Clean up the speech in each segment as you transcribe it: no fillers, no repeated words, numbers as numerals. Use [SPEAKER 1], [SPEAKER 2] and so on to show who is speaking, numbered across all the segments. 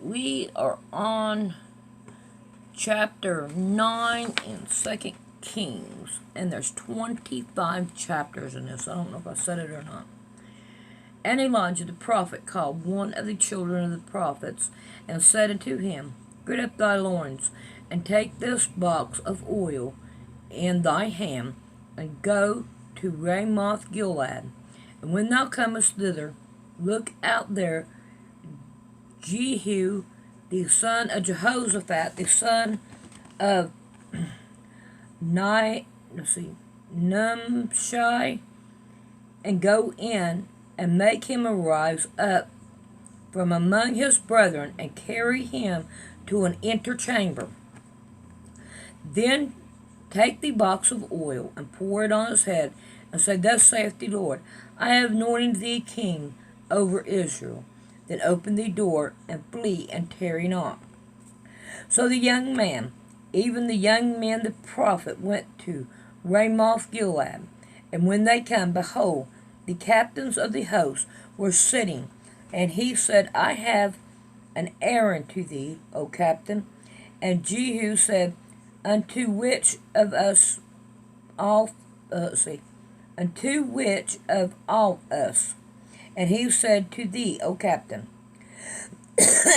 [SPEAKER 1] we are on chapter 9 in 2nd Kings, and there's 25 chapters in this. I don't know if I said it or not. And Elijah the prophet called one of the children of the prophets, and said unto him, Gird up thy loins, and take this box of oil in thy hand, and go to Ramoth Gilead. And when thou comest thither, look out there Jehu, the son of Jehoshaphat, the son of Nimshi, and go in and make him arise up from among his brethren, and carry him to an inner chamber. Then take the box of oil, and pour it on his head, and say, Thus saith the Lord, I have anointed thee king over Israel. Then open the door, and flee, and tarry not. So the young man, even the young men the prophet, went to Ramoth Gilead. And when they come, behold, the captains of the host were sitting. And he said, I have an errand to thee, O captain. And Jehu said, Unto which of all us? And he said, To thee, O captain.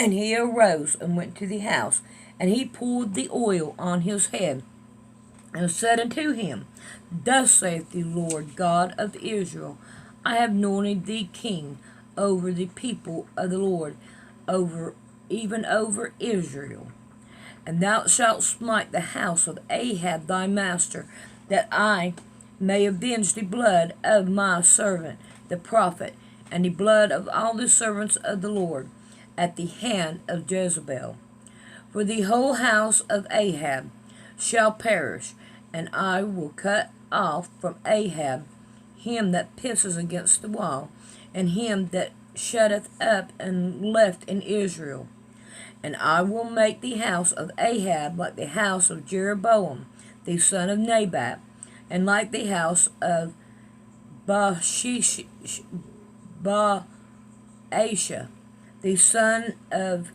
[SPEAKER 1] And he arose and went to the house, and he poured the oil on his head, and said unto him, Thus saith the Lord God of Israel, I have anointed thee king over the people of the Lord, even over Israel. And thou shalt smite the house of Ahab thy master, that I may avenge the blood of my servant the prophet, and the blood of all the servants of the Lord, at the hand of Jezebel. For the whole house of Ahab shall perish, and I will cut off from Ahab him that pisses against the wall, and him that shutteth up and left in Israel. And I will make the house of Ahab like the house of Jeroboam, the son of Nebat, and like the house of Baasha, the son of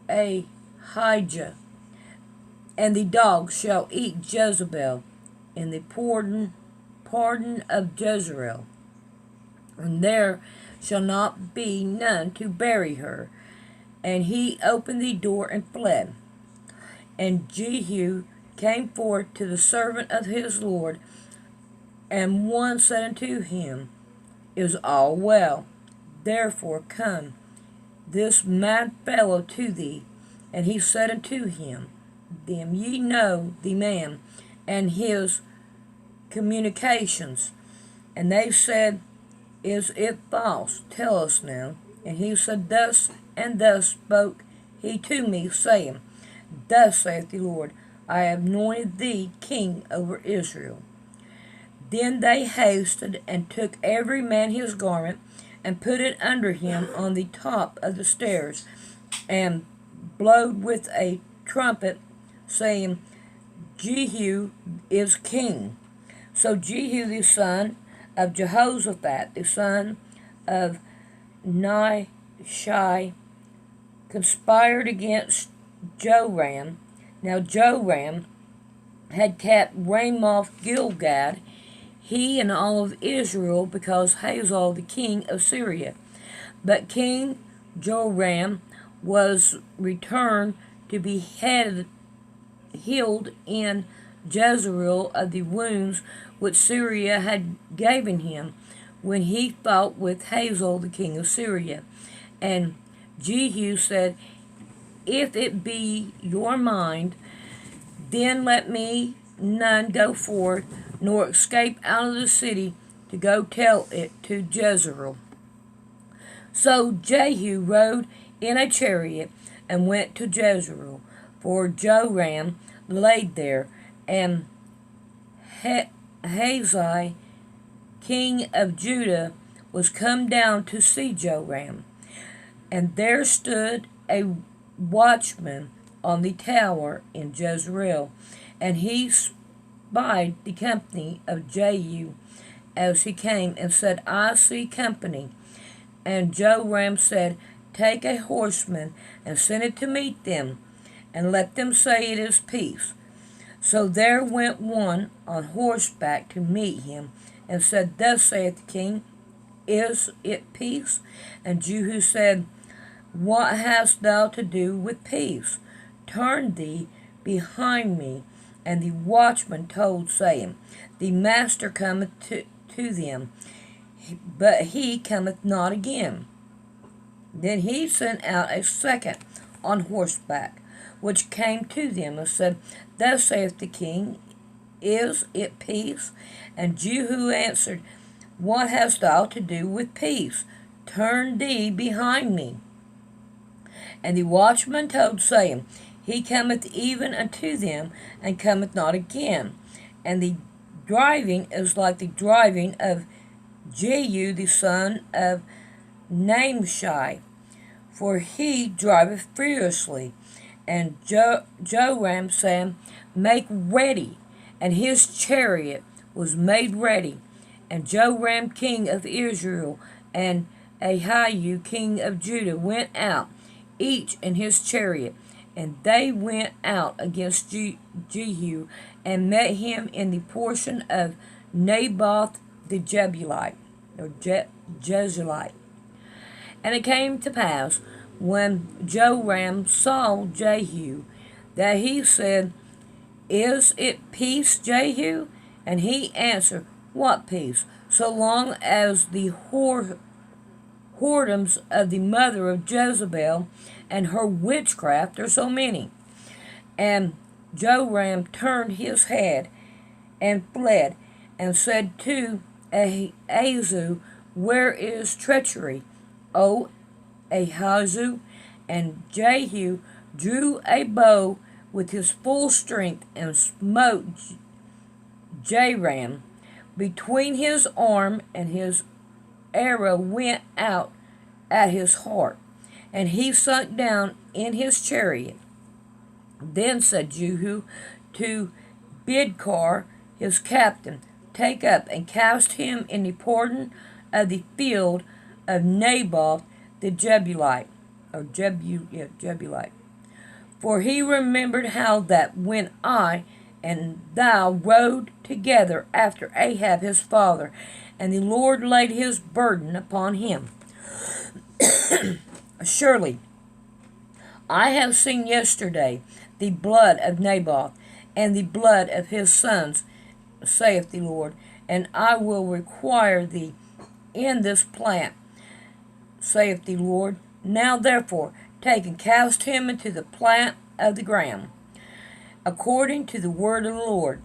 [SPEAKER 1] Ahijah. And the dogs shall eat Jezebel in the pardon of Jezreel, and there shall not be none to bury her. And he opened the door and fled. And Jehu came forth to the servant of his Lord, and one said unto him, Is all well? Therefore come this mad fellow to thee. And he said unto him, Them ye know the man and his communications. And they said, Is it false? Tell us now. And he said, Thus and thus spoke he to me, saying, Thus saith the Lord, I have anointed thee king over Israel. Then they hasted and took every man his garment, and put it under him on the top of the stairs, and blowed with a trumpet, saying, Jehu is king. So Jehu the son of Jehoshaphat, the son of Nimshi, conspired against Joram. Now Joram had kept Ramoth Gilead, he and all of Israel, because Hazael the king of Syria. But King Joram was returned to be healed in Jezreel of the wounds which Syria had given him when he fought with Hazael the king of Syria. And Jehu said, If it be your mind, then let me none go forth, nor escape out of the city, to go tell it to Jezreel. So Jehu rode in a chariot, and went to Jezreel, for Joram laid there, and Hazael king of Judah was come down to see Joram. And there stood a watchman on the tower in Jezreel, and he spied the company of Jehu as he came, and said, I see company. And Joram said, take a horseman, and send it to meet them, and let them say it is peace. So there went one on horseback to meet him, and said, Thus saith the king, Is it peace? And Jehu said, What hast thou to do with peace? Turn thee behind me. And the watchman told, saying, The master cometh to them, but he cometh not again. Then he sent out a second on horseback, which came to them, and said, Thus saith the king, Is it peace? And Jehu answered, What hast thou to do with peace? Turn thee behind me. And the watchman told, saying, He cometh even unto them, and cometh not again. And the driving is like the driving of Jehu the son of Nimshi, for he driveth furiously. And Joram said, Make ready. And his chariot was made ready. And Joram king of Israel and Ahiah king of Judah went out, each in his chariot. And they went out against Jehu, and met him in the portion of Naboth the Jebulite, or Jezreelite. And it came to pass, when Joram saw Jehu, that he said, Is it peace, Jehu? And he answered, What peace? So long as the whoredoms of the mother of Jezebel and her witchcraft are so many. And Joram turned his head and fled, and said to Ahazu, Where is treachery, O Ahazu? And Jehu drew a bow with his full strength, and smote Joram between his arm, and his arrow went out at his heart, and he sunk down in his chariot. Then said Jehu to Bidkar his captain, Take up and cast him in the portion of the field of Naboth the Jebulite, or Jebulite. For he remembered how that when I and thou rode together after Ahab his father, and the Lord laid his burden upon him. Surely I have seen yesterday the blood of Naboth, and the blood of his sons, saith the Lord, and I will require thee in this plant, saith the Lord. Now therefore take and cast him into the plant of the ground, according to the word of the Lord.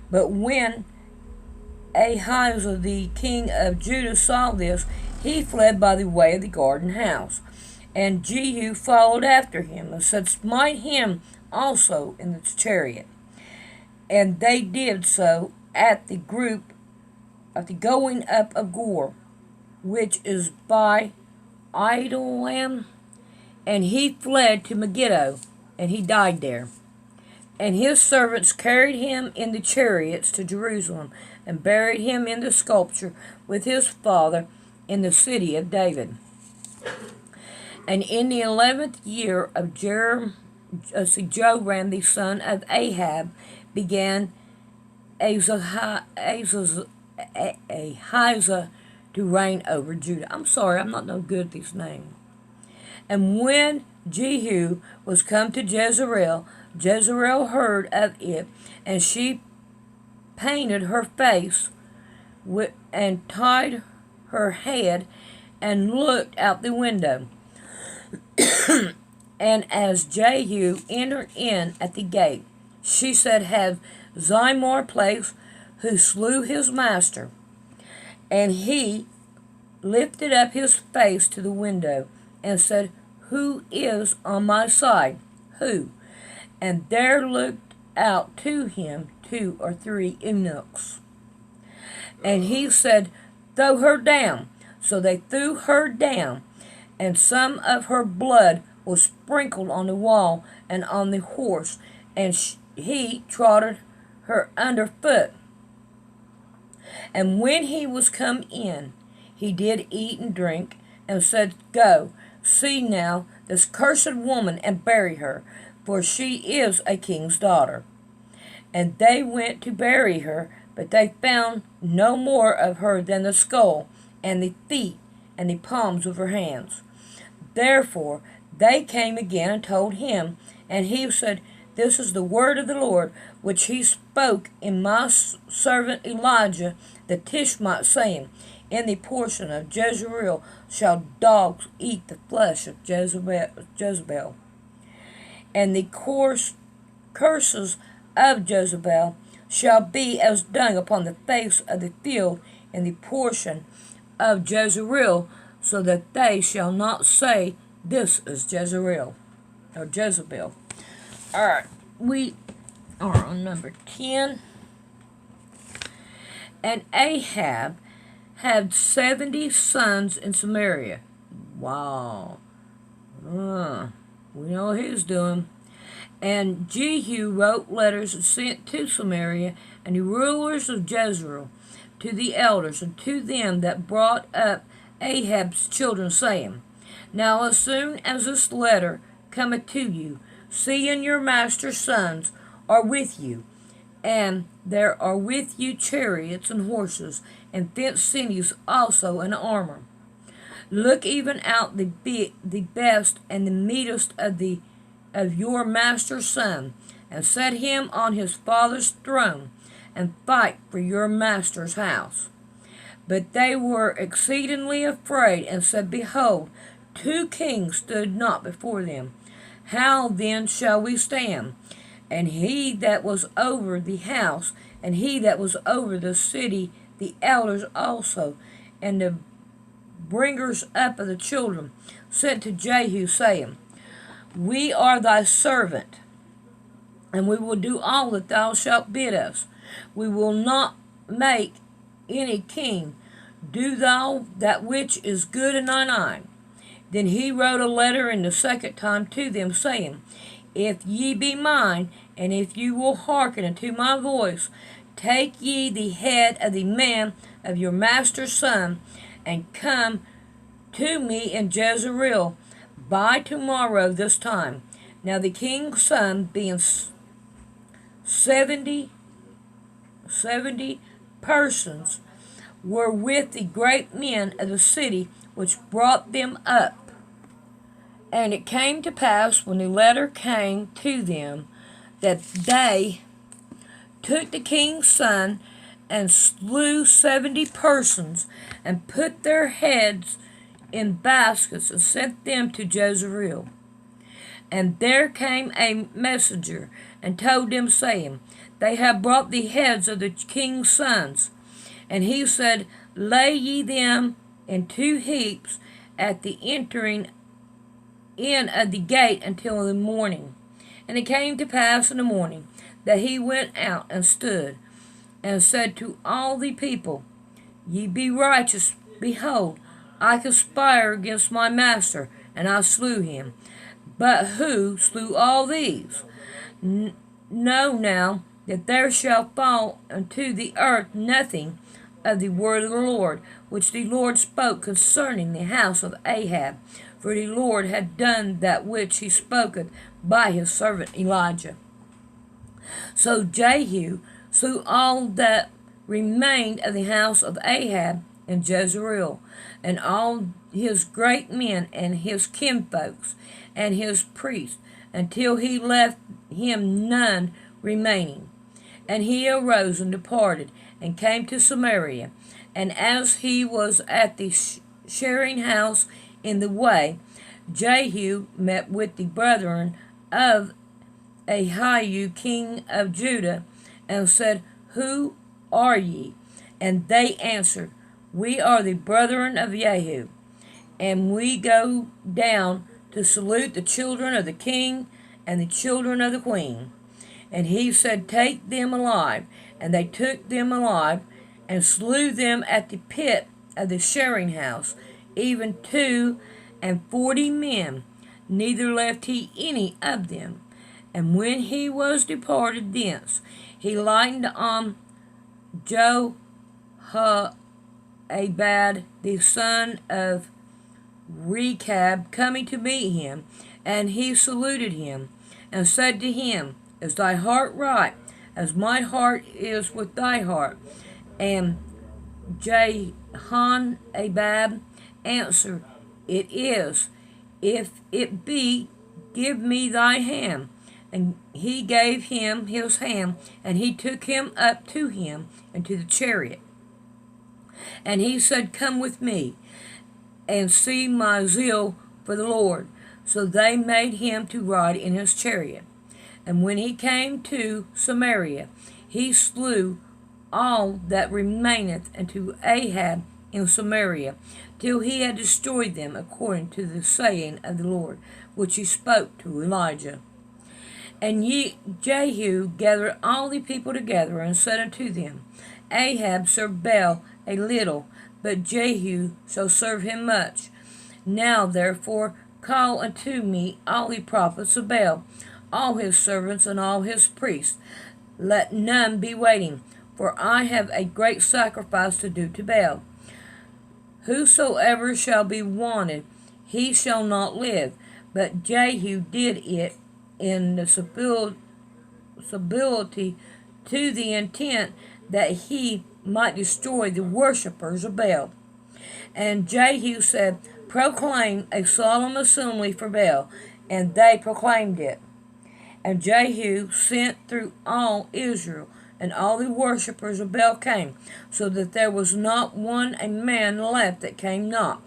[SPEAKER 1] But when Ahaziah the king of Judah saw this, he fled by the way of the garden house. And Jehu followed after him, and said, Smite him also in his chariot. And they did so at the going up of Gore, which is by Idolam. And he fled to Megiddo, and he died there. And his servants carried him in the chariots to Jerusalem, and buried him in the sepulchre with his father in the city of David. And in the 11th year of Joram the son of Ahab began Ahaziah to reign over Judah. I'm sorry, I'm not no good at these names. And when Jehu was come to Jezreel, Jezreel heard of it, and she painted her face and tied her head, and looked out the window. And as Jehu entered in at the gate, she said, Have Zimri place who slew his master? And he lifted up his face to the window, and said, Who is on my side? Who? And there looked out to him 2 or 3 eunuchs. And he said, Throw her down. So they threw her down, and some of her blood was sprinkled on the wall and on the horse, and he trodden her under foot. And when he was come in, he did eat and drink, and said, Go, See now this cursed woman, and bury her, for she is a king's daughter. And they went to bury her, but they found no more of her than the skull, and the feet, and the palms of her hands. Therefore they came again and told him, and he said, This is the word of the Lord, which he spoke in my servant Elijah the Tishbite, saying, In the portion of Jezreel shall dogs eat the flesh of Jezebel. And the curses of Jezebel shall be as dung upon the face of the field in the portion of Jezreel, so that they shall not say, This is Jezreel, or Jezebel. Alright, we are on number 10. And Ahab had 70 sons in Samaria. Wow. We know what he's doing. And Jehu wrote letters and sent to Samaria and the rulers of Jezreel, to the elders, and to them that brought up Ahab's children, saying, Now as soon as this letter cometh to you, seeing your master's sons are with you, and there are with you chariots and horses, and fenced cities also in armor. Look even out the best and the meetest of your master's son, and set him on his father's throne, and fight for your master's house. But they were exceedingly afraid, and said, Behold, 2 kings stood not before them. How then shall we stand? And he that was over the house, and he that was over the city, the elders also, and the bringers up of the children, said to Jehu, saying, We are thy servant, and we will do all that thou shalt bid us. We will not make any king. Do thou that which is good in thine eye. Then he wrote a letter in the second time to them, saying, If ye be mine, and if you will hearken unto my voice, take ye the head of the man of your master's son, and come to me in Jezreel by tomorrow this time. Now the king's son, being 70 persons, were with the great men of the city, which brought them up. And it came to pass, when the letter came to them, that they took the king's son, and slew 70 persons, and put their heads in baskets, and sent them to Jezreel. And there came a messenger, and told them, saying, They have brought the heads of the king's sons. And he said, Lay ye them in 2 heaps at the entering in of the gate until the morning. And it came to pass in the morning that he went out and stood, and said to all the people, Ye be righteous. Behold, I conspire against my master, and I slew him. But who slew all these? Know now that there shall fall unto the earth nothing of the word of the Lord, which the Lord spoke concerning the house of Ahab. For the Lord had done that which he spoketh by his servant Elijah. So Jehu slew all that remained of the house of Ahab in Jezreel, and all his great men, and his kinfolks, and his priests, until he left him none remaining. And he arose and departed, and came to Samaria. And as he was at the shearing house in the way, Jehu met with the brethren of Ahiah king of Judah, and said, Who are ye? And they answered, We are the brethren of Jehu, and we go down to salute the children of the king and the children of the queen. And he said, Take them alive. And they took them alive, and slew them at the pit of the shearing house, even 42 men, neither left he any of them. And when he was departed thence, he lightened on Jehoabad the son of Rechab coming to meet him, and he saluted him, and said to him, Is thy heart right, as my heart is with thy heart? And Jehonabab answered, It is. If it be, give me thy hand. And he gave him his hand, and he took him up to him into the chariot. And he said, Come with me, and see my zeal for the Lord. So they made him to ride in his chariot. And when he came to Samaria, he slew all that remaineth unto Ahab in Samaria, till he had destroyed them, according to the saying of the Lord, which he spoke to Elijah. And Jehu gathered all the people together, and said unto them, Ahab served Baal a little, but Jehu shall serve him much. Now therefore call unto me all the prophets of Baal, all his servants and all his priests. Let none be waiting, for I have a great sacrifice to do to Baal. Whosoever shall be wanted, he shall not live. But Jehu did it in the subtlety, to the intent that he might destroy the worshippers of Baal. And Jehu said, Proclaim a solemn assembly for Baal. And they proclaimed it. And Jehu sent through all Israel, and all the worshippers of Baal came, so that there was not one a man left that came not.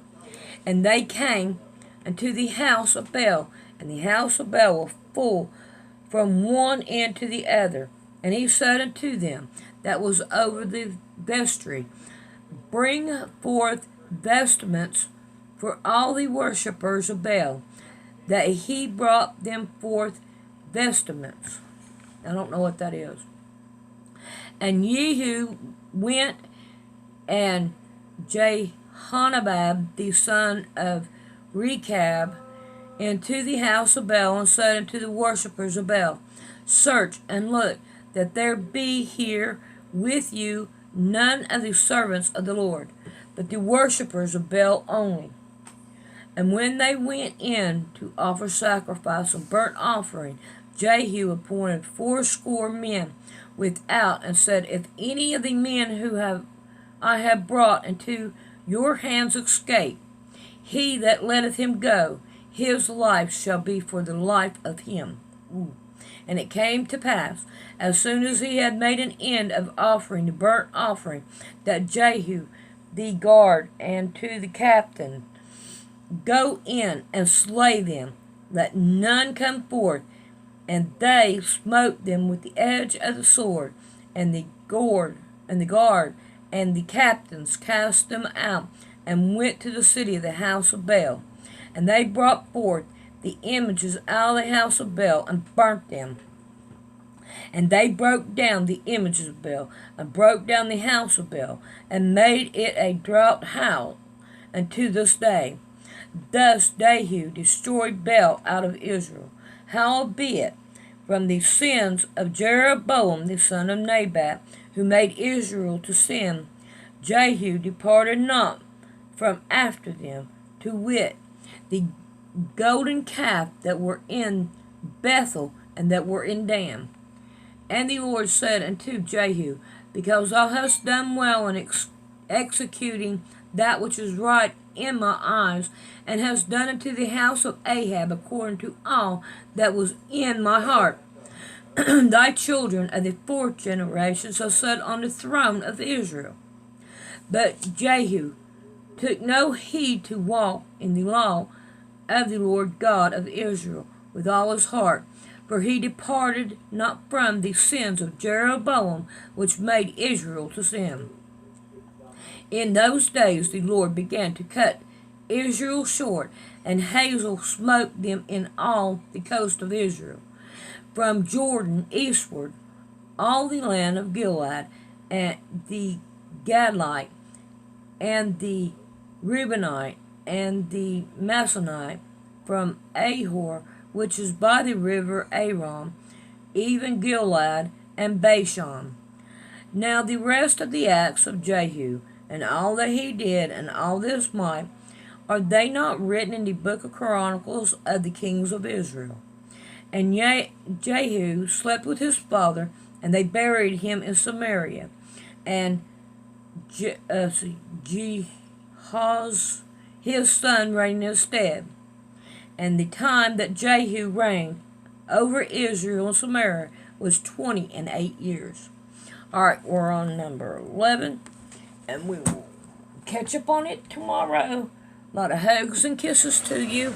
[SPEAKER 1] And they came unto the house of Baal, and the house of Baal was full from one end to the other. And he said unto them that was over the vestry, Bring forth vestments for all the worshippers of Baal. That he brought them forth vestments. I don't know what that is. And Jehu went, and Jehonabab the son of Rechab into the house of Baal, and said unto the worshippers of Baal, Search and look, that there be here with you none of the servants of the Lord, but the worshippers of Baal only. And when they went in to offer sacrifice and burnt offering, Jehu appointed 80 men without, and said, If any of the men I have brought into your hands escape, he that letteth him go, his life shall be for the life of him. And it came to pass, as soon as he had made an end of offering the burnt offering, that Jehu the guard and to the captain, Go in and slay them, let none come forth. And they smote them with the edge of the sword, and the guard and the captains cast them out, and went to the city of the house of Baal. And they brought forth the images out of the house of Baal, and burnt them. And they broke down the images of Baal, and broke down the house of Baal, and made it a draught house unto this day. Thus Jehu destroyed Baal out of Israel. Howbeit, from the sins of Jeroboam the son of Nebat, who made Israel to sin, Jehu departed not from after them, to wit, the golden calf that were in Bethel, and that were in Dan. And the Lord said unto Jehu, Because thou hast done well in executing that which is right in my eyes, and hast done unto the house of Ahab according to all that was in my heart, thy children of the 4th generation shall sit on the throne of Israel. But Jehu took no heed to walk in the law of the Lord God of Israel with all his heart, for he departed not from the sins of Jeroboam, which made Israel to sin. In those days the Lord began to cut Israel short, and Hazael smote them in all the coast of Israel, from Jordan eastward, all the land of Gilead, and the Gadite, and the Reubenite, and the Masonite, from Ahor, which is by the river Aram, even Gilead and Bashan. Now the rest of the acts of Jehu, and all that he did, and all this might, Are they not written in the book of Chronicles of the kings of Israel? And Jehu slept with his father, and they buried him in Samaria. And Jehaz, his son, reigned in his stead. And the time that Jehu reigned over Israel and Samaria was 28 years. Alright, we're on number 11, and we will catch up on it tomorrow. A lot of hugs and kisses to you.